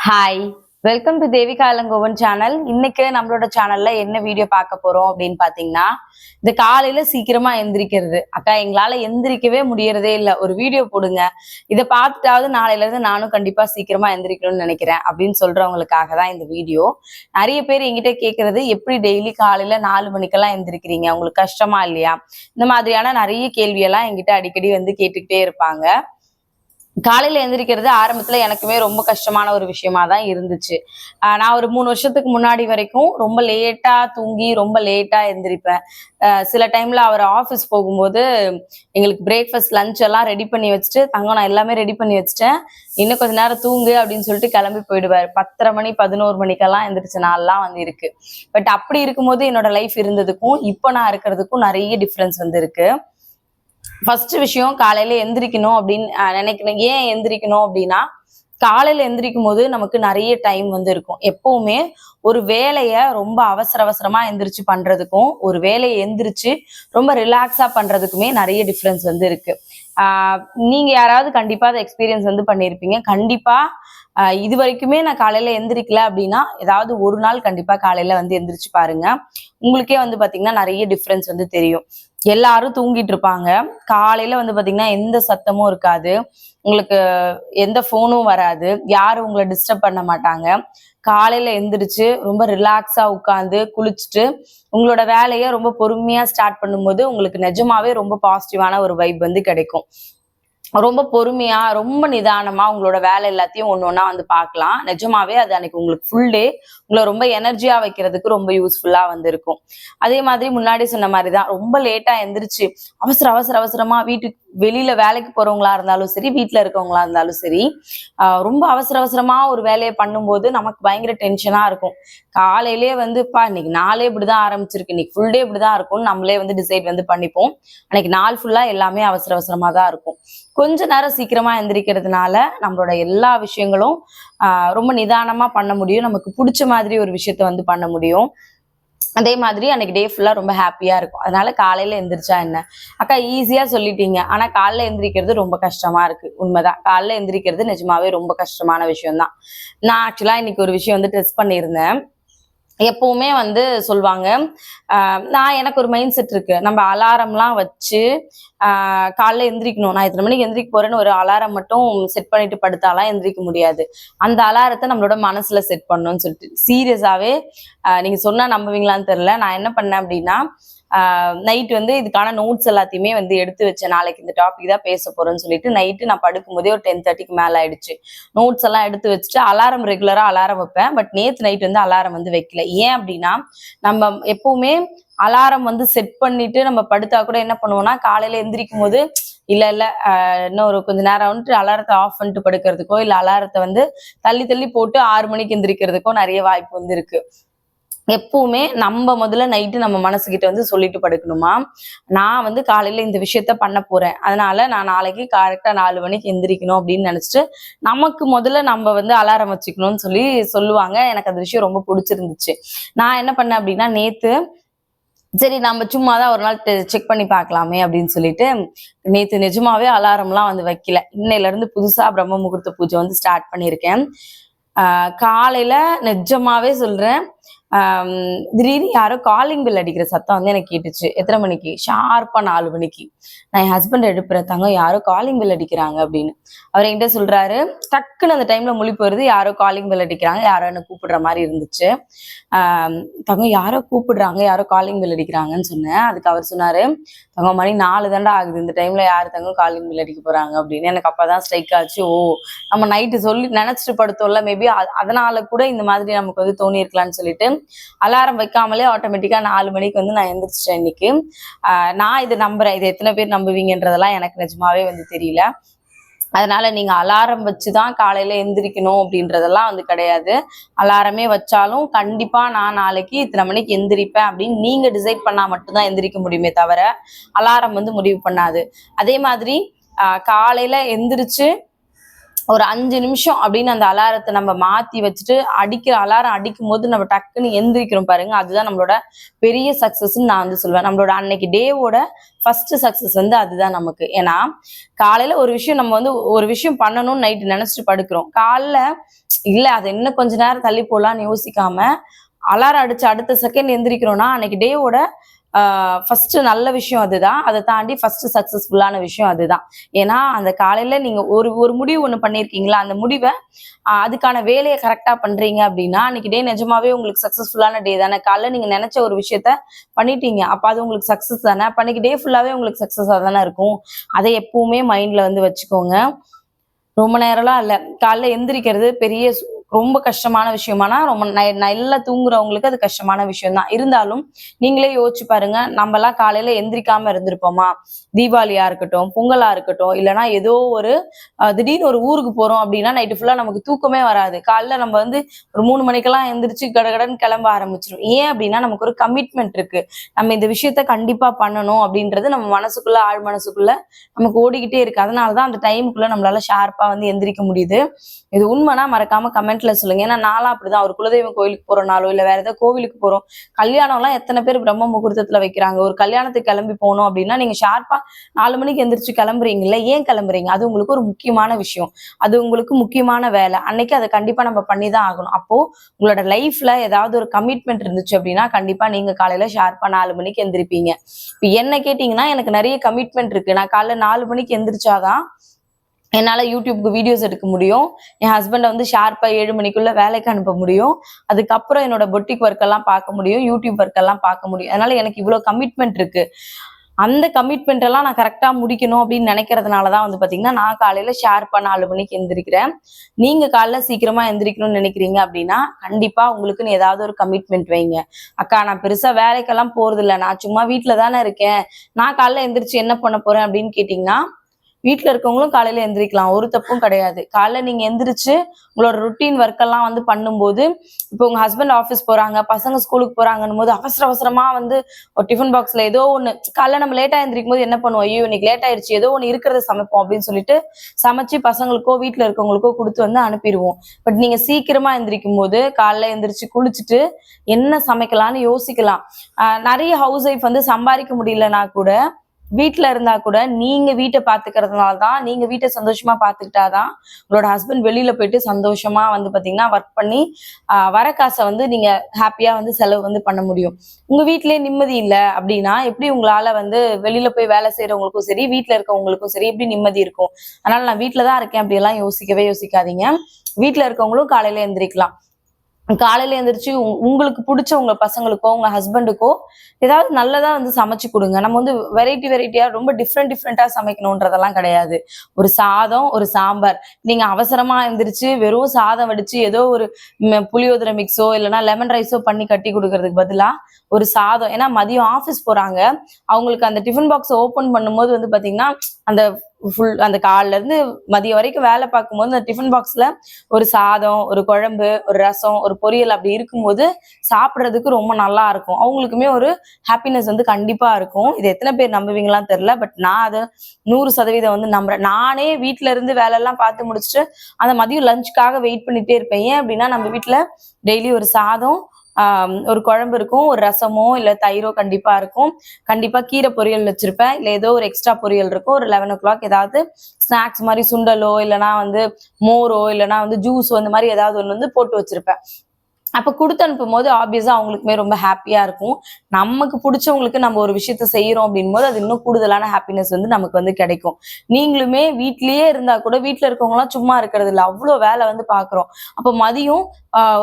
Hi, welcome to Devika Elangovan channel. இன்னைக்கு நம்மளோட சேனல்ல என்ன வீடியோ பார்க்க போறோம் அப்படின்னு பாத்தீங்கன்னா, இந்த காலையில சீக்கிரமா எந்திரிக்கிறது. அக்கா எங்களால எந்திரிக்கவே முடியறதே இல்ல. ஒரு வீடியோ போடுங்க. இதை பார்த்துட்டாவது நாளையில இருந்து நானும் கண்டிப்பா சீக்கிரமா எந்திரிக்கணும்னு நினைக்கிறேன் அப்படின்னு சொல்றவங்களுக்காக தான் இந்த வீடியோ. நிறைய பேர் என்கிட்ட கேட்கறது, எப்படி டெய்லி காலையில 4 மணிக்கெல்லாம் எந்திரிக்கிறீங்க? உங்களுக்கு கஷ்டமா இல்லையா? இந்த மாதிரியான நிறைய கேள்வியெல்லாம் என்கிட்ட அடிக்கடி வந்து கேட்டுக்கிட்டே இருப்பாங்க. காலையில எந்திரிக்கிறது ஆரம்பத்துல எனக்குமே ரொம்ப கஷ்டமான ஒரு விஷயமா தான் இருந்துச்சு. நான் ஒரு 3 வருஷத்துக்கு முன்னாடி வரைக்கும் ரொம்ப லேட்டா தூங்கி ரொம்ப லேட்டா எந்திரிப்பேன். சில டைம்ல அவர் ஆஃபீஸ் போகும்போது எங்களுக்கு பிரேக்ஃபாஸ்ட் லஞ்ச் எல்லாம் ரெடி பண்ணி வச்சுட்டு, தங்கம் நான் எல்லாமே ரெடி பண்ணி வச்சுட்டேன், இன்னும் கொஞ்ச நேரம் தூங்கு அப்படின்னு சொல்லிட்டு கிளம்பி போயிடுவாரு. 10:30 மணி 11 மணிக்கெல்லாம் எந்திரிச்ச நாள்லாம் வந்து இருக்கு. பட் அப்படி இருக்கும்போது என்னோட லைஃப் இருந்ததுக்கும் இப்போ நான் இருக்கிறதுக்கும் நிறைய டிஃப்ரென்ஸ் வந்து இருக்கு. ஃபர்ஸ்ட் விஷயம், காலையில எந்திரிக்கணும் அப்படின்னு நினைக்கிறேன். ஏன் எந்திரிக்கணும் அப்படின்னா, காலையில எந்திரிக்கும் போது நமக்கு நிறைய டைம் வந்து இருக்கும். எப்பவுமே ஒரு வேலைய ரொம்ப அவசர அவசரமா எந்திரிச்சு பண்றதுக்கும், ஒரு வேலையை எந்திரிச்சு ரொம்ப ரிலாக்ஸா பண்றதுக்குமே நிறைய டிஃப்ரென்ஸ் வந்து இருக்கு. நீங்க யாராவது கண்டிப்பா அதை எக்ஸ்பீரியன்ஸ் வந்து பண்ணியிருப்பீங்க. கண்டிப்பா இது வரைக்குமே நான் காலையில எந்திரிக்கல அப்படின்னா, ஏதாவது ஒரு நாள் கண்டிப்பா காலையில வந்து எந்திரிச்சு பாருங்க. உங்களுக்கே வந்து பாத்தீங்கன்னா நிறைய டிஃப்ரென்ஸ் வந்து தெரியும். எல்லாரும் தூங்கிட்டு இருப்பாங்க. காலையில வந்து பாத்தீங்கன்னா எந்த சத்தமும் இருக்காது. உங்களுக்கு எந்த போனும் வராது. யாரும் உங்களை டிஸ்டர்ப் பண்ண மாட்டாங்க. காலையில எந்திரிச்சு ரொம்ப ரிலாக்ஸா உட்காந்து குளிச்சுட்டு உங்களோட வேலையை ரொம்ப பொறுமையா ஸ்டார்ட் பண்ணும்போது உங்களுக்கு நிஜமாவே ரொம்ப பாசிட்டிவான ஒரு வைப் வந்து கிடைக்கும். ரொம்ப பொறுமையா ரொம்ப நிதானமா உங்களோட வேலை எல்லாத்தையும் ஒண்ணு வந்து பார்க்கலாம். நிஜமாவே அது அன்னைக்கு உங்களுக்கு ஃபுல் டே உங்களை ரொம்ப எனர்ஜியா வைக்கிறதுக்கு ரொம்ப யூஸ்ஃபுல்லா வந்து இருக்கும். அதே மாதிரி முன்னாடி சொன்ன மாதிரிதான், ரொம்ப லேட்டா எந்திரிச்சு அவசர அவசர அவசரமா வீட்டுக்கு வெளியில வேலைக்கு போறவங்களா இருந்தாலும் சரி, வீட்டுல இருக்கவங்களா இருந்தாலும் சரி, ரொம்ப அவசர அவசரமா ஒரு வேலையை பண்ணும்போது நமக்கு பயங்கர டென்ஷனா இருக்கும். காலையிலேயே வந்து இன்னைக்கு நாளே இப்படிதான் ஆரம்பிச்சிருக்கு, இன்னைக்கு ஃபுல் டே இப்படிதான் இருக்கும்னு நம்மளே வந்து டிசைட் வந்து பண்ணிப்போம். அன்னைக்கு நாள் ஃபுல்லா எல்லாமே அவசர அவசரமா தான் இருக்கும். கொஞ்ச நேரம் சீக்கிரமா எந்திரிக்கிறதுனால நம்மளோட எல்லா விஷயங்களும் ரொம்ப நிதானமா பண்ண முடியும். நமக்கு பிடிச்ச மாதிரி ஒரு விஷயத்த வந்து பண்ண முடியும். அதே மாதிரி அன்னைக்கு டே ஃபுல்லா ரொம்ப ஹாப்பியா இருக்கும். அதனால காலையில எந்திரிச்சா என்ன? அக்கா ஈஸியா சொல்லிட்டீங்க. ஆனா காலைல எந்திரிக்கிறது ரொம்ப கஷ்டமா இருக்கு. உண்மைதான். காலைல எந்திரிக்கிறது நிஜமாவே ரொம்ப கஷ்டமான விஷயம் தான். நான் ஆக்சுவலா இன்னைக்கு ஒரு விஷயம் வந்து டெஸ்ட் பண்ணியிருந்தேன். எப்பவுமே வந்து சொல்லுவாங்க, நான் எனக்கு ஒரு மைண்ட் செட் இருக்கு. நம்ம அலாரம்லாம் வச்சு காலைல எந்திரிக்கணும். நான் இத்தனை மணிக்கு எந்திரிக்க போறேன்னு ஒரு அலாரம் மட்டும் செட் பண்ணிட்டு படுத்தாலாம் எந்திரிக்க முடியாது. அந்த அலாரத்தை நம்மளோட மனசுல செட் பண்ணணும்னு சொல்லிட்டு சீரியஸாவே நீங்க சொன்னா நம்புவீங்களான்னு தெரியல. நான் என்ன பண்ணேன் அப்படின்னா, நைட் வந்து இதுக்கான நோட்ஸ் எல்லாத்தையுமே வந்து எடுத்து வச்சேன். நாளைக்கு இந்த டாபிக் தான் பேச போறேன்னு சொல்லிட்டு நைட்டு நான் படுக்கும்போதே ஒரு 10:30க்கு மேல ஆயிடுச்சு. நோட்ஸ் எல்லாம் எடுத்து வச்சுட்டு அலாரம் ரெகுலரா அலாரம் வைப்பேன். பட் நேத்து நைட் வந்து அலாரம் வந்து வைக்கல. ஏன் அப்படின்னா, நம்ம எப்பவுமே அலாரம் வந்து செட் பண்ணிட்டு நம்ம படுத்தா கூட என்ன பண்ணுவோம்னா, காலையில எந்திரிக்கும் போது இல்ல இல்ல இன்னும் ஒரு கொஞ்ச நேரம் வந்துட்டு அலாரத்தை ஆஃப் பண்ணிட்டு படுக்கிறதுக்கோ, இல்ல அலாரத்தை வந்து தள்ளி தள்ளி போட்டு 6 மணிக்கு எந்திரிக்கிறதுக்கோ நிறைய வாய்ப்பு வந்து இருக்கு. எப்பவுமே நம்ம முதல்ல நைட்டு நம்ம மனசுகிட்ட வந்து சொல்லிட்டு படுக்கணுமா, நான் வந்து காலையில இந்த விஷயத்த பண்ண போறேன், அதனால நான் நாளைக்கு கரெக்டா 4 மணிக்கு எந்திரிக்கணும் அப்படின்னு நினைச்சிட்டு நமக்கு முதல்ல நம்ம வந்து அலாரம் வச்சுக்கணும்னு சொல்லி சொல்லுவாங்க. எனக்கு அந்த விஷயம் ரொம்ப பிடிச்சிருந்துச்சு. நான் என்ன பண்ணேன் அப்படின்னா, நேத்து சரி நம்ம சும்மாதான் ஒரு நாள் செக் பண்ணி பார்க்கலாமே அப்படின்னு சொல்லிட்டு நேத்து நிஜமாவே அலாரம்லாம் வந்து வைக்கல. இன்னையில இருந்து புதுசா பிரம்ம முகூர்த்த பூஜை வந்து ஸ்டார்ட் பண்ணியிருக்கேன். காலையில நிஜமாவே சொல்றேன், திடீர்னு யாரோ காலிங் பில் அடிக்கிற சத்தம் வந்து எனக்கு கேட்டுச்சு. எத்தனை மணிக்கு? ஷார்ப்பா 4 மணிக்கு. நான் என் ஹஸ்பண்ட் எழுப்புறேன், தங்கம் யாரோ காலிங் பில் அடிக்கிறாங்க அப்படின்னு. அவர் என்கிட்ட சொல்றாரு, டக்குன்னு அந்த டைம்ல முழிப்பு வருது, யாரோ காலிங் பில் அடிக்கிறாங்க, யாரோ என்ன கூப்பிடுற மாதிரி இருந்துச்சு. தங்கம் யாரோ கூப்பிடுறாங்க, யாரோ காலிங் பில் அடிக்கிறாங்கன்னு சொன்னேன். அதுக்கு அவர் சொன்னாரு, தங்கம் மணி 4 தாண்டா ஆகுது, இந்த டைம்ல யாரு தங்கம் காலிங் பில் அடிக்க போறாங்க அப்படின்னு. எனக்கு அப்பதான் ஸ்ட்ரைக் ஆச்சு. ஓ, நம்ம நைட்டு சொல்லி நினைச்சிட்டு படுத்தோம்ல, மேபி அதனால கூட இந்த மாதிரி நமக்கு வந்து தோணி இருக்கலாம்னு சொல்லிட்டு அலாரம் வைக்காமலே ஆட்டோமேட்டிக்கா 4 மணிக்கு வந்து நான் எந்திரிச்சிட்டேன் இன்னைக்கு. நான் இதை நம்புறேன். இது எத்தனை பேர் நம்புவீங்கன்றதெல்லாம் எனக்கு நிஜமாவே வந்து தெரியல. அதனால நீங்க அலாரம் வச்சுதான் காலையில எந்திரிக்கணும் அப்படின்றதெல்லாம் வந்து கிடையாது. அலாரமே வச்சாலும் கண்டிப்பா நான் நாளைக்கு இத்தனை மணிக்கு எந்திரிப்பேன் அப்படின்னு நீங்க டிசைட் பண்ணா மட்டும்தான் எந்திரிக்க முடியுமே தவிர அலாரம் வந்து முடிவு பண்ணாது. அதே மாதிரி காலையில எந்திரிச்சு ஒரு 5 நிமிஷம் அப்படின்னு அந்த அலாரத்தை நம்ம மாத்தி வச்சுட்டு அடிக்கிற அலாரம் அடிக்கும் போது நம்ம டக்குன்னு எந்திரிக்கிறோம் பாருங்க, அதுதான் நம்மளோட பெரிய சக்சஸ்ன்னு நான் வந்து சொல்லுவேன். நம்மளோட அன்னைக்கு டேவோட ஃபர்ஸ்ட் சக்சஸ் வந்து அதுதான் நமக்கு. ஏன்னா காலையில ஒரு விஷயம் நம்ம வந்து ஒரு விஷயம் பண்ணணும்னு நைட்டு நினைச்சிட்டு படுக்கிறோம். காலைல இல்ல அது இன்னும் கொஞ்ச நேரம் தள்ளி போடலாம்னு யோசிக்காம அலாரம் அடிச்சு அடுத்த செகண்ட் எந்திரிக்கிறோம்னா அன்னைக்கு டேவோட ஃபர்ஸ்ட் நல்ல விஷயம் அதுதான். அதை தாண்டி ஃபர்ஸ்ட் சக்சஸ்ஃபுல்லான விஷயம் அதுதான். ஏன்னா அந்த காலையில நீங்க ஒரு ஒரு முடிவு ஒண்ணு பண்ணிருக்கீங்களா, அந்த முடிவை அதுக்கான வேலையை கரெக்டா பண்றீங்க அப்படின்னா அன்னைக்கு டே நிஜமாவே உங்களுக்கு சக்சஸ்ஃபுல்லான டே தானே. காலைல நீங்க நினைச்ச ஒரு விஷயத்த பண்ணிட்டீங்க, அப்ப அது உங்களுக்கு சக்சஸ் தானே. அப்ப அன்னைக்கு டே ஃபுல்லாவே உங்களுக்கு சக்சஸா தானே இருக்கும். அதை எப்பவுமே மைண்ட்ல வந்து வச்சுக்கோங்க. ரொம்ப நேரம்லாம் இல்ல, காலைல எந்திரிக்கிறது பெரிய ரொம்ப கஷ்டமான விஷயமானா ரொம்ப நல்லா தூங்குறவங்களுக்கு அது கஷ்டமான விஷயம் தான். இருந்தாலும் நீங்களே யோசிச்சு பாருங்க, நம்ம எல்லாம் காலையில எந்திரிக்காம இருந்திருப்போமா? தீபாவளியா இருக்கட்டும், பொங்கலா இருக்கட்டும், இல்லைன்னா ஏதோ ஒரு திடீர்னு ஒரு ஊருக்கு போறோம் அப்படின்னா நைட்டு ஃபுல்லா நமக்கு தூக்கமே வராது. காலைல நம்ம வந்து ஒரு 3 மணிக்கெல்லாம் எந்திரிச்சு கடகடன்னு கிளம்ப ஆரம்பிச்சிடும். ஏன் அப்படின்னா நமக்கு ஒரு கமிட்மெண்ட் இருக்கு. நம்ம இந்த விஷயத்த கண்டிப்பா பண்ணணும் அப்படின்றது நம்ம மனசுக்குள்ள ஆழ் மனசுக்குள்ள நமக்கு ஓடிக்கிட்டே இருக்கு. அதனாலதான் அந்த டைமுக்குள்ள நம்மளால ஷார்ப்பா வந்து எந்திரிக்க முடியுது. இது உண்மைனா மறக்காம கமெண்ட்ல சொல்லுங்க. ஏன்னா நான்லாம் அப்படிதான். ஒரு குலதெய்வம் கோயிலுக்கு போறோம்னாலோ இல்ல வேற ஏதாவது கோவிலுக்கு போறோம், கல்யாணம் எல்லாம் எத்தனை பேர் பிரம்ம முகூர்த்தத்துல வைக்கிறாங்க. ஒரு கல்யாணத்துக்கு கிளம்பி போனோம் அப்படின்னா நீங்க ஷார்ப்பா 4 மணிக்கு எந்திரிச்சு கிளம்புறீங்கல்ல, ஏன் கிளம்புறீங்க? அது உங்களுக்கு ஒரு முக்கியமான விஷயம், அது உங்களுக்கு முக்கியமான வேலை. அன்னைக்கு அதை கண்டிப்பா நம்ம பண்ணிதான் ஆகணும். அப்போ உங்களோட லைஃப்ல ஏதாவது ஒரு கமிட்மெண்ட் இருந்துச்சு அப்படின்னா கண்டிப்பா நீங்க காலையில ஷார்ப்பா 4 மணிக்கு எந்திரிப்பீங்க. இப்ப என்ன கேட்டீங்கன்னா எனக்கு நிறைய கமிட்மெண்ட் இருக்கு, நான் காலைல 4 மணிக்கு எந்திரிச்சாதான் என்னால யூடியூப்க்கு வீடியோஸ் எடுக்க முடியும், என் ஹஸ்பண்டை வந்து ஷார்ப்பா 7 மணிக்குள்ள வேலைக்கு அனுப்ப முடியும், அதுக்கப்புறம் என்னோட பொட்டிக் ஒர்க் எல்லாம் பார்க்க முடியும், யூடியூப் ஒர்க் எல்லாம் பார்க்க முடியும். அதனால எனக்கு இவ்வளவு கமிட்மெண்ட் இருக்கு. அந்த கமிட்மெண்ட் எல்லாம் நான் கரெக்டா முடிக்கணும் அப்படின்னு நினைக்கிறதுனாலதான் வந்து பாத்தீங்கன்னா நான் காலையில ஷார்ப்பா 4 மணிக்கு எந்திரிக்கிறேன். நீங்க காலைல சீக்கிரமா எந்திரிக்கணும்னு நினைக்கிறீங்க அப்படின்னா கண்டிப்பா உங்களுக்குன்னு ஏதாவது ஒரு கமிட்மெண்ட் வைங்க. அக்கா நான் பெருசா வேலைக்கெல்லாம் போறது இல்லை, நான் சும்மா வீட்டுல தானே இருக்கேன், நான் காலைல எந்திரிச்சு என்ன பண்ண போறேன் அப்படின்னு கேட்டீங்கன்னா வீட்டுல இருக்கவங்களும் காலையில எந்திரிக்கலாம், ஒரு தப்பும் கிடையாது. காலைல நீங்க எந்திரிச்சு உங்களோட ருட்டீன் ஒர்க் எல்லாம் வந்து பண்ணும்போது, இப்போ உங்க ஹஸ்பண்ட் ஆஃபீஸ் போறாங்க, பசங்க ஸ்கூலுக்கு போறாங்கன்னும் போது அவசர அவசரமா வந்து ஒரு டிஃபன் பாக்ஸ்ல ஏதோ ஒண்ணு, காலைல நம்ம லேட்டா எந்திரிக்கும் போது என்ன பண்ணுவோம், ஐயோ இன்னைக்கு லேட் ஆயிடுச்சு, ஏதோ ஒண்ணு இருக்கிறத சமைப்போம் அப்படின்னு சொல்லிட்டு சமைச்சு பசங்களுக்கோ வீட்டுல இருக்கவங்களுக்கோ கொடுத்து வந்து அனுப்பிடுவோம். பட் நீங்க சீக்கிரமா எந்திரிக்கும் போது காலைல எந்திரிச்சு குளிச்சுட்டு என்ன சமைக்கலாம்னு யோசிக்கலாம். நிறைய ஹவுஸ் ஒய்ஃப் வந்து சம்பாதிக்க முடியலன்னா கூட வீட்டுல இருந்தா கூட நீங்க வீட்டை பாத்துக்கிறதுனாலதான், நீங்க வீட்டை சந்தோஷமா பாத்துக்கிட்டாதான் உங்களோட ஹஸ்பண்ட் வெளியில போயிட்டு சந்தோஷமா வந்து பாத்தீங்கன்னா ஒர்க் பண்ணி வர காசை வந்து நீங்க ஹாப்பியா வந்து செலவு வந்து பண்ண முடியும். உங்க வீட்லயே நிம்மதி இல்லை அப்படின்னா எப்படி உங்களால வந்து வெளியில போய் வேலை செய்யறவங்களுக்கும் சரி வீட்டுல இருக்கவங்களுக்கும் சரி எப்படி நிம்மதி இருக்கும்? அதனால நான் வீட்டுலதான் இருக்கேன் அப்படி எல்லாம் யோசிக்கவே யோசிக்காதீங்க. வீட்டுல இருக்கவங்களும் காலையில எந்திரிக்கலாம். காலையில எந்திரிச்சு உங்களுக்கு பிடிச்ச உங்க பசங்களுக்கோ உங்க ஹஸ்பண்டுக்கோ ஏதாவது நல்லதா வந்து சமைச்சு கொடுங்க. நம்ம வந்து வெரைட்டியா ரொம்ப டிஃப்ரெண்டா சமைக்கணும்ன்றதெல்லாம் கிடையாது. ஒரு சாதம் ஒரு சாம்பார், நீங்க அவசரமா எந்திரிச்சு வெறும் சாதம் வடிச்சு ஏதோ ஒரு புளியோதரை மிக்ஸோ இல்லைன்னா லெமன் ரைஸோ பண்ணி கட்டி கொடுக்கறதுக்கு பதிலா ஒரு சாதம், ஏன்னா மதியம் ஆஃபீஸ் போறாங்க, அவங்களுக்கு அந்த டிஃபன் பாக்ஸ் ஓபன் பண்ணும்போது வந்து பாத்தீங்கன்னா அந்த அந்த காலைல இருந்து மதியம் வரைக்கும் வேலை பார்க்கும்போது அந்த டிஃபன் பாக்ஸ்ல ஒரு சாதம் ஒரு குழம்பு ஒரு ரசம் ஒரு பொரியல் அப்படி இருக்கும்போது சாப்பிட்றதுக்கு ரொம்ப நல்லா இருக்கும். அவங்களுக்குமே ஒரு ஹாப்பினஸ் வந்து கண்டிப்பா இருக்கும். இது எத்தனை பேர் நம்புவீங்களான்னு தெரியல, பட் நான் அதை 100% வந்து நம்புறேன். நானே வீட்டுல இருந்து வேலை எல்லாம் பார்த்து முடிச்சுட்டு அந்த மதியம் லஞ்சுக்காக வெயிட் பண்ணிட்டே இருப்பேன். ஏன் அப்படின்னா நம்ம வீட்டுல டெய்லி ஒரு சாதம் ஒரு குழம்பு இருக்கும், ஒரு ரசமோ இல்ல தயிரோ கண்டிப்பா இருக்கும், கண்டிப்பா கீரை பொரியல் வச்சிருப்பேன், இல்ல ஏதோ ஒரு எக்ஸ்ட்ரா பொரியல் இருக்கும், ஒரு 11 o'clock ஏதாவது ஸ்நாக்ஸ் மாதிரி சுண்டலோ இல்லைன்னா வந்து மோரோ இல்லைன்னா வந்து ஜூஸோ இந்த மாதிரி ஏதாவது ஒண்ணு வந்து போட்டு வச்சிருப்பேன். அப்ப கொடுத்து அனுப்பும் போது ஆப்வியஸா அவங்களுக்குமே ரொம்ப ஹாப்பியா இருக்கும். நமக்கு பிடிச்சவங்களுக்கு நம்ம ஒரு விஷயத்த செய்யறோம் அப்படின் போது அது இன்னும் கூடுதலான ஹாப்பினஸ் வந்து நமக்கு வந்து கிடைக்கும். நீங்களுமே வீட்லயே இருந்தா கூட வீட்டுல இருக்கவங்க எல்லாம் சும்மா இருக்கிறது இல்லை, அவ்வளவு வேலை வந்து பாக்குறோம். அப்ப மதியம்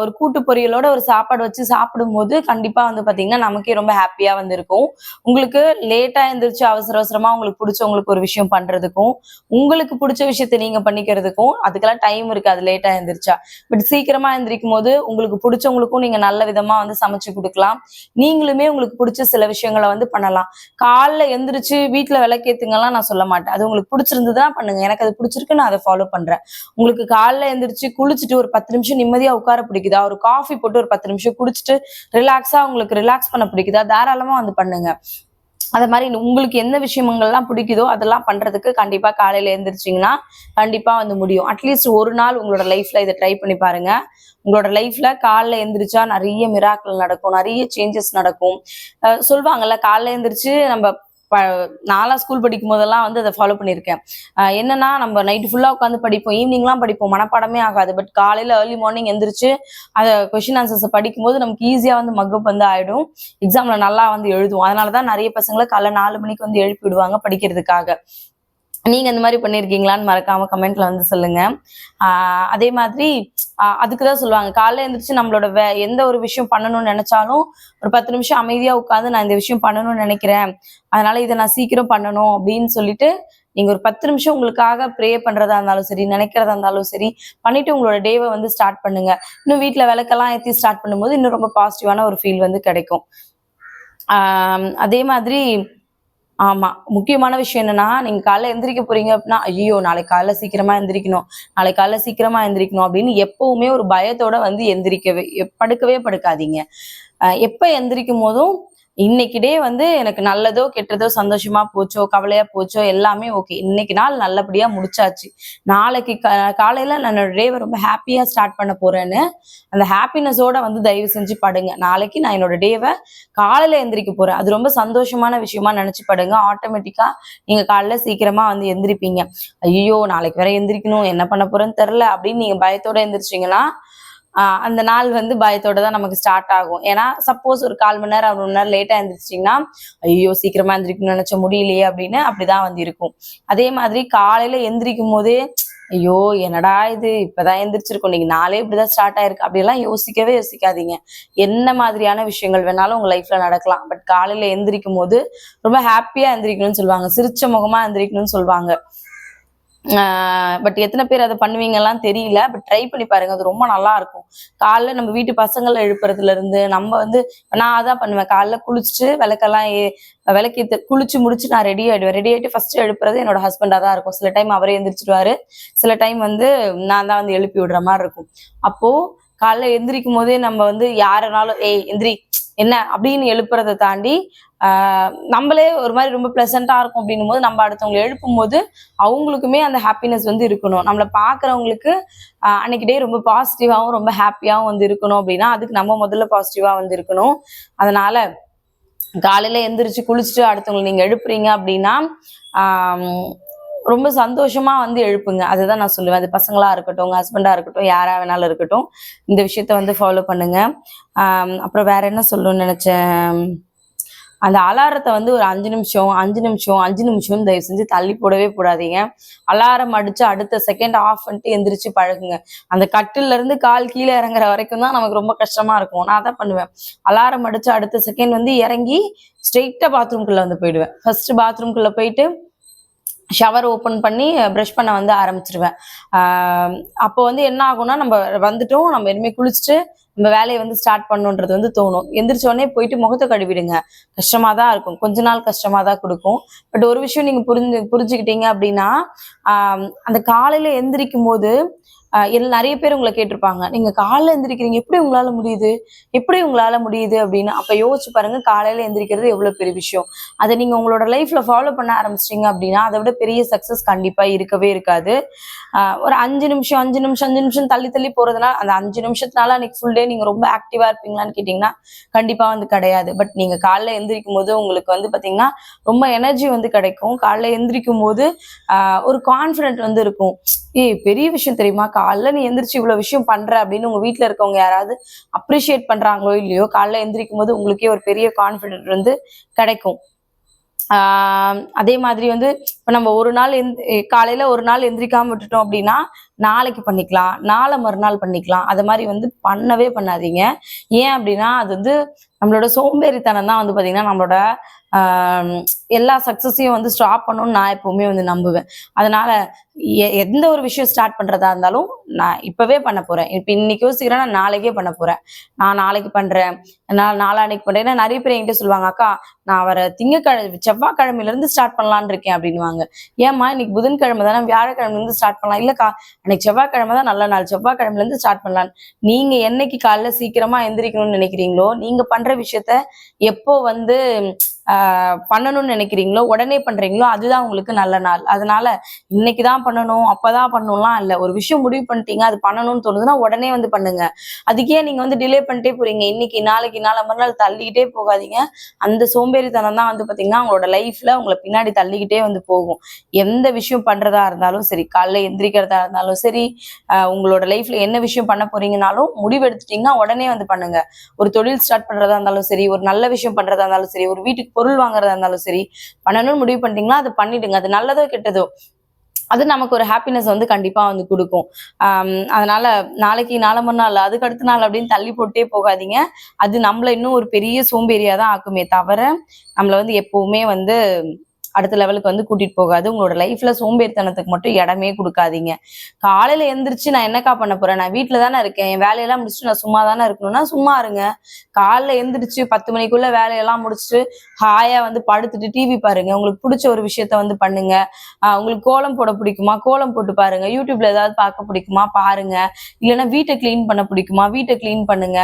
ஒரு கூட்டு பொரியலோட ஒரு சாப்பாடு வச்சு சாப்பிடும் போது கண்டிப்பா வந்து பாத்தீங்கன்னா நமக்கே ரொம்ப ஹாப்பியா வந்து இருக்கும். உங்களுக்கு லேட்டா எந்திரிச்சு அவசர அவசரமா உங்களுக்கு பிடிச்சவங்களுக்கு ஒரு விஷயம் பண்றதுக்கும் உங்களுக்கு பிடிச்ச விஷயத்த நீங்க பண்ணிக்கிறதுக்கும் அதுக்கெல்லாம் டைம் இருக்காது லேட்டா எந்திரிச்சா. பட் சீக்கிரமா எந்திரிக்கும் போது உங்களுக்கு பிடிச்சவங்களுக்கும் நீங்க நல்ல விதமா வந்து சமைச்சு கொடுக்கலாம். நீங்களுமே உங்களுக்கு பிடிச்ச சில விஷயங்களை வந்து பண்ணலாம். காலைல எந்திரிச்சு வீட்டுல விளக்கேத்துங்கலாம் நான் சொல்ல மாட்டேன், அது உங்களுக்கு பிடிச்சிருந்துதான் பண்ணுங்க. எனக்கு அது பிடிச்சிருக்கு, நான் அதை ஃபாலோ பண்றேன். உங்களுக்கு காலைல எந்திரிச்சு குளிச்சுட்டு ஒரு 10 நிமிஷம் நிம்மதியா உட்கார பிடிக்குதா, ஒரு காஃபி போட்டு ஒரு 10 நிமிஷம் குடிச்சிட்டு ரிலாக்ஸா உங்களுக்கு ரிலாக்ஸ் பண்ண பிடிக்குதா, தாராளமா வந்து பண்ணுங்க. அது மாதிரி உங்களுக்கு எந்த விஷயங்கள்லாம் பிடிக்குதோ அதெல்லாம் பண்றதுக்கு கண்டிப்பா காலையில எழுந்திரிச்சிங்கன்னா கண்டிப்பா வந்து முடியும். அட்லீஸ்ட் ஒரு நாள் உங்களோட லைஃப்ல இதை ட்ரை பண்ணி பாருங்க. உங்களோட லைஃப்ல காலைல எந்திரிச்சா நிறைய மிராக்கிள் நடக்கும், நிறைய சேஞ்சஸ் நடக்கும். சொல்லுவாங்கல்ல, காலைல எந்திரிச்சு நம்ம நான்லாம் ஸ்கூல் படிக்கும் போதெல்லாம் வந்து அதை ஃபாலோ பண்ணியிருக்கேன். என்னன்னா, நம்ம நைட்டு ஃபுல்லா உட்காந்து படிப்போம், ஈவினிங்லாம் படிப்போம், மனப்பாடமே ஆகாது. பட் காலையில ஏர்லி மார்னிங் எந்திரிச்சு அதை கொஸ்டின் ஆன்சர்ஸை படிக்கும்போது நமக்கு ஈஸியா வந்து மக்கப் வந்து ஆயிடும். எக்ஸாம்ல நல்லா வந்து எழுதுவோம். அதனாலதான் நிறைய பசங்களை காலைல 4 மணிக்கு வந்து எழுப்பி விடுவாங்க படிக்கிறதுக்காக. நீங்க இந்த மாதிரி பண்ணிருக்கீங்களான்னு மறக்காம கமெண்ட்ல வந்து சொல்லுங்க. அதே மாதிரி அதுக்குதான் சொல்லுவாங்க, காலைல எழுந்திரிச்சு நம்மளோட எந்த ஒரு விஷயம் பண்ணணும்னு நினைச்சாலும் ஒரு 10 நிமிஷம் அமைதியா உட்காந்து நான் இந்த விஷயம் பண்ணணும்னு நினைக்கிறேன், அதனால இதை நான் சீக்கிரம் பண்ணணும் அப்படின்னு சொல்லிட்டு நீங்க ஒரு 10 நிமிஷம் உங்களுக்காக ப்ரே பண்றதா இருந்தாலும் சரி, நினைக்கிறதா இருந்தாலும் சரி பண்ணிட்டு உங்களோட டேவை வந்து ஸ்டார்ட் பண்ணுங்க. இன்னும் வீட்டுல விளக்கெல்லாம் ஏற்றி ஸ்டார்ட் பண்ணும்போது இன்னும் ரொம்ப பாசிட்டிவான ஒரு ஃபீல் வந்து கிடைக்கும். அதே மாதிரி ஆமா, முக்கியமான விஷயம் என்னன்னா, நீங்க காலைல எந்திரிக்க போறீங்க அப்படின்னா, ஐயோ நாளைக்கு காலைல சீக்கிரமா எந்திரிக்கணும், நாளைக்கு காலைல சீக்கிரமா எந்திரிக்கணும் அப்படின்னு எப்பவுமே ஒரு பயத்தோட வந்து படுக்கவே படுக்காதீங்க. எப்ப எந்திரிக்கும் போதும் இன்னைக்கு டே வந்து எனக்கு நல்லதோ கெட்டதோ, சந்தோஷமா போச்சோ கவலையா போச்சோ எல்லாமே ஓகே, இன்னைக்கு நாள் நல்லபடியா முடிச்சாச்சு, நாளைக்கு காலையில நான் என்னோட டேவை ரொம்ப ஹாப்பியா ஸ்டார்ட் பண்ண போறேன்னு அந்த ஹாப்பினஸோட வந்து தயவு செஞ்சு படுங்க. நாளைக்கு நான் என்னோட டேவை காலையில எந்திரிக்க போறேன், அது ரொம்ப சந்தோஷமான விஷயமா நினைச்சு படுங்க. ஆட்டோமேட்டிக்கா நீங்க காலைல சீக்கிரமா வந்து எந்திரிப்பீங்க. ஐயோ நாளைக்கு வேற எந்திரிக்கணும், என்ன பண்ண போறேன்னு தெரியல அப்படின்னு நீங்க பயத்தோட எந்திரிச்சிங்கன்னா அந்த நாள் வந்து பயத்தோட தான் நமக்கு ஸ்டார்ட் ஆகும். ஏன்னா சப்போஸ் ஒரு 1/4 மணி நேரம் 1 மணி நேரம் லேட்டா எந்திரிச்சிட்டிங்கன்னா, ஐயோ சீக்கிரமா எந்திரிக்கணும்னு நினைச்ச முடியலையே அப்படின்னு அப்படிதான் வந்து இருக்கும். அதே மாதிரி காலையில எந்திரிக்கும் போதே ஐயோ என்னடா இது இப்பதான் எந்திரிச்சிருக்கோம், இன்னைக்கு நாளே இப்படிதான் ஸ்டார்ட் ஆயிருக்கு அப்படியெல்லாம் யோசிக்காதீங்க. என்ன மாதிரியான விஷயங்கள் வேணாலும் உங்க லைஃப்ல நடக்கலாம். பட் காலையில எந்திரிக்கும் போது ரொம்ப ஹாப்பியா எந்திரிக்கணும்னு சொல்லுவாங்க, சிரிச்ச முகமா எந்திரிக்கணும்னு சொல்லுவாங்க. பட் எத்தனை பேர் அதை பண்ணுவீங்கலாம் தெரியல. பட் ட்ரை பண்ணி பாருங்க, அது ரொம்ப நல்லா இருக்கும். காலைல நம்ம வீட்டு பசங்களை எழுப்புறதுல இருந்து நம்ம வந்து நான் அதான் பண்ணுவேன். காலைல குளிச்சுட்டு விளக்கெல்லாம் விளக்கேத்து குளிச்சு முடிச்சு நான் ரெடி ஆயிட்டு ஃபர்ஸ்ட் எழுப்புறது என்னோட ஹஸ்பண்டா தான் இருக்கும். சில டைம் அவரே எந்திரிச்சிடுவாரு, சில டைம் வந்து நான் தான் வந்து எழுப்பி விடுற மாதிரி இருக்கும். அப்போ காலைல எந்திரிக்கும் போதே நம்ம வந்து யாருனாலும் ஏய் எந்திரி என்ன அப்படின்னு எழுப்புறதை தாண்டி நம்மளே ஒரு மாதிரி ரொம்ப பிளசண்டா இருக்கும் அப்படின்னும் போது நம்ம அடுத்தவங்களை எழுப்பும் போது அவங்களுக்குமே அந்த ஹாப்பினஸ் வந்து இருக்கணும். நம்மளை பாக்குறவங்களுக்கு அன்னைக்கு டே ரொம்ப பாசிட்டிவாகவும் ரொம்ப ஹாப்பியாகவும் வந்து இருக்கணும் அப்படின்னா அதுக்கு நம்ம முதல்ல பாசிட்டிவா வந்து இருக்கணும். அதனால காலையில எந்திரிச்சு குளிச்சுட்டு அடுத்தவங்களை நீங்க எழுப்புறீங்க அப்படின்னா ரொம்ப சந்தோஷமா வந்து எழுப்புங்க. அதுதான் நான் சொல்லுவேன். அது பசங்களா இருக்கட்டும், உங்க ஹஸ்பண்டா இருக்கட்டும், யாரா வேணாலும் இருக்கட்டும், இந்த விஷயத்த வந்து ஃபாலோ பண்ணுங்க. அப்புறம் வேற என்ன சொல்லணும்னு நினைச்சேன், அந்த அலாரத்தை வந்து ஒரு 5 நிமிஷம் தயவு செஞ்சு தள்ளி போடவே போடாதீங்க. அலாரம் அடிச்சு அடுத்த செகண்ட் ஆஃப் பண்ணிட்டு எந்திரிச்சு பழகுங்க. அந்த கட்டில இருந்து கால் கீழே இறங்குற வரைக்கும் தான் நமக்கு ரொம்ப கஷ்டமா இருக்கும். நான் தான் பண்ணுவேன், அலாரம் அடிச்சு அடுத்த செகண்ட் வந்து இறங்கி ஸ்ட்ரெயிட்டா பாத்ரூம்குள்ள வந்து போயிடுவேன். ஃபர்ஸ்ட் பாத்ரூம்குள்ள போயிட்டு ஷவர் ஓப்பன் பண்ணி ப்ரஷ் பண்ண வந்து ஆரம்பிச்சிருவேன். அப்போ வந்து என்ன ஆகும்னா, நம்ம வந்துட்டோம், நம்ம இனிமேல் குளிச்சுட்டு நம்ம வேலையை வந்து ஸ்டார்ட் பண்ணுன்றது வந்து தோணும். எந்திரிச்சோடனே போயிட்டு முகத்தை கழுவிடுங்க. கஷ்டமா தான் இருக்கும், கொஞ்ச நாள் கஷ்டமா தான் கொடுக்கும். பட் ஒரு விஷயம் நீங்க புரிஞ்சுக்கிட்டீங்க அப்படின்னா, அந்த காலையில எந்திரிக்கும் போது நிறைய பேர் உங்களை கேட்டிருப்பாங்க, நீங்க காலையில எந்திரிக்கிறீங்க எப்படி உங்களால முடியுது அப்படின்னு. அப்ப யோசிச்சு பாருங்க, காலையில எந்திரிக்கிறது எவ்வளவு பெரிய விஷயம். அதை நீங்க உங்களோட லைஃப்ல ஃபாலோ பண்ண ஆரம்பிச்சிட்டீங்க அப்படின்னா அதை விட பெரிய சக்சஸ் கண்டிப்பா இருக்கவே இருக்காது. ஒரு 5 நிமிஷம் தள்ளி போறதுனால அந்த 5 நிமிஷத்தினால அன்னைக்கு ஃபுல் டே நீங்க ரொம்ப ஆக்டிவா இருப்பீங்களான்னு கேட்டீங்கன்னா கண்டிப்பா வந்து கிடையாது. பட் நீங்க காலைல எந்திரிக்கும் போது உங்களுக்கு வந்து பாத்தீங்கன்னா ரொம்ப எனர்ஜி வந்து கிடைக்கும். காலைல எந்திரிக்கும் போது ஒரு கான்பிடென்ட் வந்து இருக்கும். பெரிய விஷயம் தெரியுமா, காலைல நீ எந்திரிச்சு இவ்வளவு விஷயம் பண்ற அப்படின்னு உங்க வீட்டுல இருக்கவங்க யாராவது அப்ரிஷியேட் பண்றாங்களோ இல்லையோ, காலைல எந்திரிக்கும் போது உங்களுக்கே ஒரு பெரிய கான்பிடென்ட் வந்து கிடைக்கும். அதே மாதிரி வந்து இப்ப நம்ம ஒரு நாள் காலையில ஒரு நாள் எந்திரிக்காம விட்டுட்டோம் அப்படின்னா நாளைக்கு பண்ணிக்கலாம், நாளை மறுநாள் பண்ணிக்கலாம். அது மாதிரி வந்து பண்ணவே பண்ணாதீங்க. ஏன் அப்படின்னா அது வந்து நம்மளோட சோம்பேறித்தனம் தான் வந்து பாத்தீங்கன்னா நம்மளோட எல்லா சக்சஸையும் வந்து ஸ்டாப் பண்ணணும்னு நான் எப்பவுமே வந்து நம்புவேன். அதனால எந்த ஒரு விஷயம் ஸ்டார்ட் பண்றதா இருந்தாலும் நான் இப்பவே பண்ண போறேன். இப்ப இன்னைக்கு யோசிக்கிறேன்னா நாளைக்கே பண்ண போறேன், நான் நாளைக்கு பண்றேன், நான் நாளான்னைக்கு பண்றேன். ஏன்னா நிறைய பேர் என்கிட்ட சொல்லுவாங்க, அக்கா நான் வர செவ்வாய்க்கிழமையில இருந்து ஸ்டார்ட் பண்ணலான்னு இருக்கேன் அப்படின்னுவாங்க. ஏமா இன்னைக்கு புதன்கிழமை தானே, வியாழக்கிழமையில இருந்து ஸ்டார்ட் பண்ணலாம். இல்லக்கா அன்னைக்கு செவ்வாய்க்கிழமை தான் நல்ல நாள், செவ்வாய்க்கிழமையில இருந்து ஸ்டார்ட் பண்ணலாம். நீங்க என்னைக்கு காலைல சீக்கிரமா எந்திரிக்கணும்னு நினைக்கிறீங்களோ, நீங்க பண்ற விஷயத்த எப்போ வந்து பண்ணணும்னு நினைக்கிறீங்களோ உடனே பண்றீங்களோ அதுதான் உங்களுக்கு நல்ல நாள். அதனால இன்னைக்குதான் பண்ணணும் அப்பதான் பண்ணணும்லாம் இல்லை. ஒரு விஷயம் முடிவு பண்ணிட்டீங்க, அது பண்ணணும்னு தோணுதுன்னா உடனே வந்து பண்ணுங்க. அதுக்கே நீங்க வந்து டிலே பண்ணிட்டே போறீங்க, இன்னைக்கு நாளைக்கு நாளை மறுநாள் தள்ளிக்கிட்டே போகாதீங்க. அந்த சோம்பேறித்தனம் தான் வந்து பாத்தீங்கன்னா உங்களோட லைஃப்ல உங்களை பின்னாடி தள்ளிக்கிட்டே வந்து போகும். எந்த விஷயம் பண்றதா இருந்தாலும் சரி, காலைல எந்திரிக்கிறதா இருந்தாலும் சரி, உங்களோட லைஃப்ல என்ன விஷயம் பண்ண போறீங்கனாலும் முடிவு எடுத்துட்டீங்கன்னா உடனே வந்து பண்ணுங்க. ஒரு தொழில் ஸ்டார்ட் பண்றதா இருந்தாலும் சரி, ஒரு நல்ல விஷயம் பண்றதா இருந்தாலும் சரி, ஒரு வீட்டுக்கு பொருள் வாங்குறதா இருந்தாலும் சரி, பண்ணணும்னு முடிவு பண்ணிட்டீங்கன்னா அதை பண்ணிடுங்க. அது நல்லதோ கெட்டதோ அது நமக்கு ஒரு ஹாப்பினஸ் வந்து கண்டிப்பா வந்து கொடுக்கும். அதனால நாளைக்கு நாளை மறுநாள் அதுக்கு அடுத்த நாள் அப்படின்னு தள்ளி போட்டே போகாதீங்க. அது நம்மள இன்னும் ஒரு பெரிய சோம்பேறியா தான் ஆக்குமே தவிர நம்மள வந்து எப்பவுமே வந்து அடுத்த லெவலுக்கு வந்து கூட்டிட்டு போகாது. உங்களோட லைஃப்ல சோம்பேறித்தனத்துக்கு மட்டும் இடமே கொடுக்காதீங்க. காலையில எந்திரிச்சு நான் என்னக்கா பண்ண போறேன், நான் வீட்டுல தானே இருக்கேன், என் வேலையெல்லாம் முடிச்சுட்டு நான் சும்மா தானே இருக்கணும்னா சும்மா இருங்க. காலைல எந்திரிச்சு 10 மணிக்குள்ள வேலையெல்லாம் முடிச்சுட்டு ஹாயா வந்து படுத்துட்டு டிவி பாருங்க. உங்களுக்கு பிடிச்ச ஒரு விஷயத்த வந்து பண்ணுங்க. உங்களுக்கு கோலம் போட பிடிக்குமா, கோலம் போட்டு பாருங்க. யூடியூப்ல ஏதாவது பார்க்க பிடிக்குமா பாருங்க. இல்லைன்னா வீட்டை கிளீன் பண்ண பிடிக்குமா, வீட்டை கிளீன் பண்ணுங்க.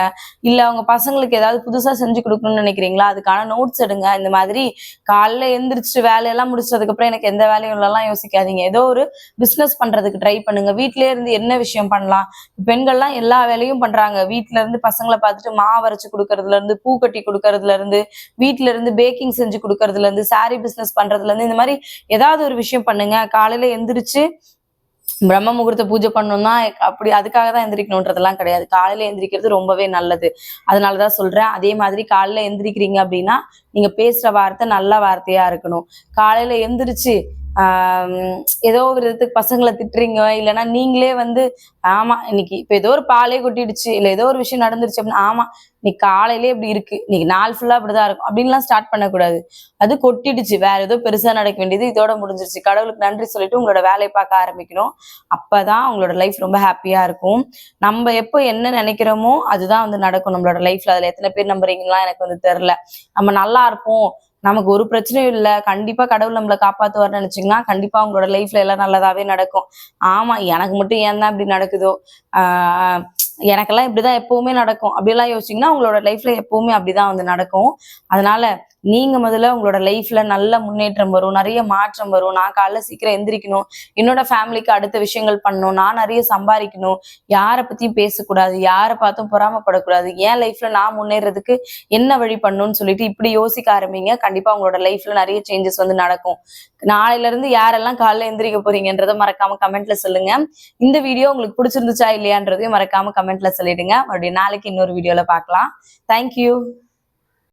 இல்ல அவங்க பசங்களுக்கு ஏதாவது புதுசா செஞ்சு கொடுக்கணும்னு நினைக்கிறீங்களா, அதுக்கான நோட்ஸ் எடுங்க. இந்த மாதிரி காலைல எந்திரிச்சு வேலையெல்லாம் முடிச்சதுக்கு அப்புறம் எனக்கு எந்த வேலையும் இல்லைலாம் யோசிக்காதீங்க. ஏதோ ஒரு பிசினஸ் பண்றதுக்கு ட்ரை பண்ணுங்க. வீட்டிலே இருந்து என்ன விஷயம் பண்ணலாம். பெண்கள்லாம் எல்லா வேலையும் பண்றாங்க. வீட்டுல இருந்து பசங்களை பார்த்துட்டு மாவு அரைச்சு கொடுக்கறதுல இருந்து, பூ கட்டி கொடுக்கறதுல இருந்து, வீட்டுல இருந்து பேக்கிங் செஞ்சு கொடுக்கறதுல இருந்து, சாரி பிசினஸ் பண்றதுல இருந்து, இந்த மாதிரி ஏதாவது ஒரு விஷயம் பண்ணுங்க. காலையில எந்திரிச்சு பிரம்ம முகூர்த்த பூஜை பண்ணணும்னா அப்படி அதுக்காக தான் எந்திரிக்கணுன்றதெல்லாம் கிடையாது. காலையில எந்திரிக்கிறது ரொம்பவே நல்லது. அதனாலதான் சொல்றேன். அதே மாதிரி காலையில எந்திரிக்கிறீங்க அப்படின்னா நீங்க பேசுற வார்த்தை நல்ல வார்த்தையா இருக்கணும். காலையில எந்திரிச்சு ஏதோ ஒரு விதத்துக்கு பசங்களை திட்டுறீங்க, இல்லைன்னா நீங்களே வந்து ஆமா இன்னைக்கு இப்ப ஏதோ ஒரு பாலே கொட்டிடுச்சு, இல்ல ஏதோ ஒரு விஷயம் நடந்துருச்சு அப்படின்னு ஆமா இன்னைக்கு காலையிலே இப்படி இருக்கு, இன்னைக்கு நாள் ஃபுல்லா இப்படிதான் இருக்கும் அப்படின்லாம் ஸ்டார்ட் பண்ணக்கூடாது. அது கொட்டிடுச்சு, வேற ஏதோ பெருசா நடக்க வேண்டியது இதோட முடிஞ்சிருச்சு, கடவுளுக்கு நன்றி சொல்லிட்டு உங்களோட வேலையை பார்க்க ஆரம்பிக்கணும். அப்பதான் உங்களோட லைஃப் ரொம்ப ஹாப்பியா இருக்கும். நம்ம எப்போ என்ன நினைக்கிறோமோ அதுதான் வந்து நடக்கும் நம்மளோட லைஃப்ல. அதுல எத்தனை பேர் நம்புறீங்களா எனக்கு வந்து தெரியல. நம்ம நல்லா இருப்போம், நமக்கு ஒரு பிரச்சனையும் இல்லை, கண்டிப்பா கடவுள் நம்மளை காப்பாத்துவார்னு நினைச்சீங்கன்னா கண்டிப்பா உங்களோட லைஃப்ல எல்லாம் நல்லதாவே நடக்கும். ஆமா எனக்கு மட்டும் ஏன் தான் இப்படி நடக்குதோ, எனக்கெல்லாம் இப்படிதான் எப்பவுமே நடக்கும் அப்படியெல்லாம் யோசிச்சீங்கன்னா உங்களோட லைஃப்ல எப்பவுமே அப்படிதான் வந்து நடக்கும். அதனால நீங்க முதல்ல உங்களோட லைஃப்ல நல்ல முன்னேற்றம் வரும், நிறைய மாற்றம் வரும். நான் காலைல சீக்கிரம் எந்திரிக்கணும், என்னோட ஃபேமிலிக்கு அடுத்த விஷயங்கள் பண்ணணும், நான் நிறைய சம்பாதிக்கணும், யாரை பத்தியும் பேசக்கூடாது, யாரை பார்த்தும் பொறாமப்படக்கூடாது, என் லைஃப்ல நான் முன்னேறதுக்கு என்ன வழி பண்ணணும்னு சொல்லிட்டு இப்படி யோசிக்க ஆரம்பிங்க. கண்டிப்பா உங்களோட லைஃப்ல நிறைய சேஞ்சஸ் வந்து நடக்கும். நாளையில இருந்து யாரெல்லாம் காலைல எந்திரிக்க போறீங்கன்றத மறக்காம கமெண்ட்ல சொல்லுங்க. இந்த வீடியோ உங்களுக்கு பிடிச்சிருந்துச்சா இல்லையான்றதையும் மறக்காம கமெண்ட்ல சொல்லிடுங்க. மறுபடியும் நாளைக்கு இன்னொரு வீடியோல பார்க்கலாம். தேங்க்யூ.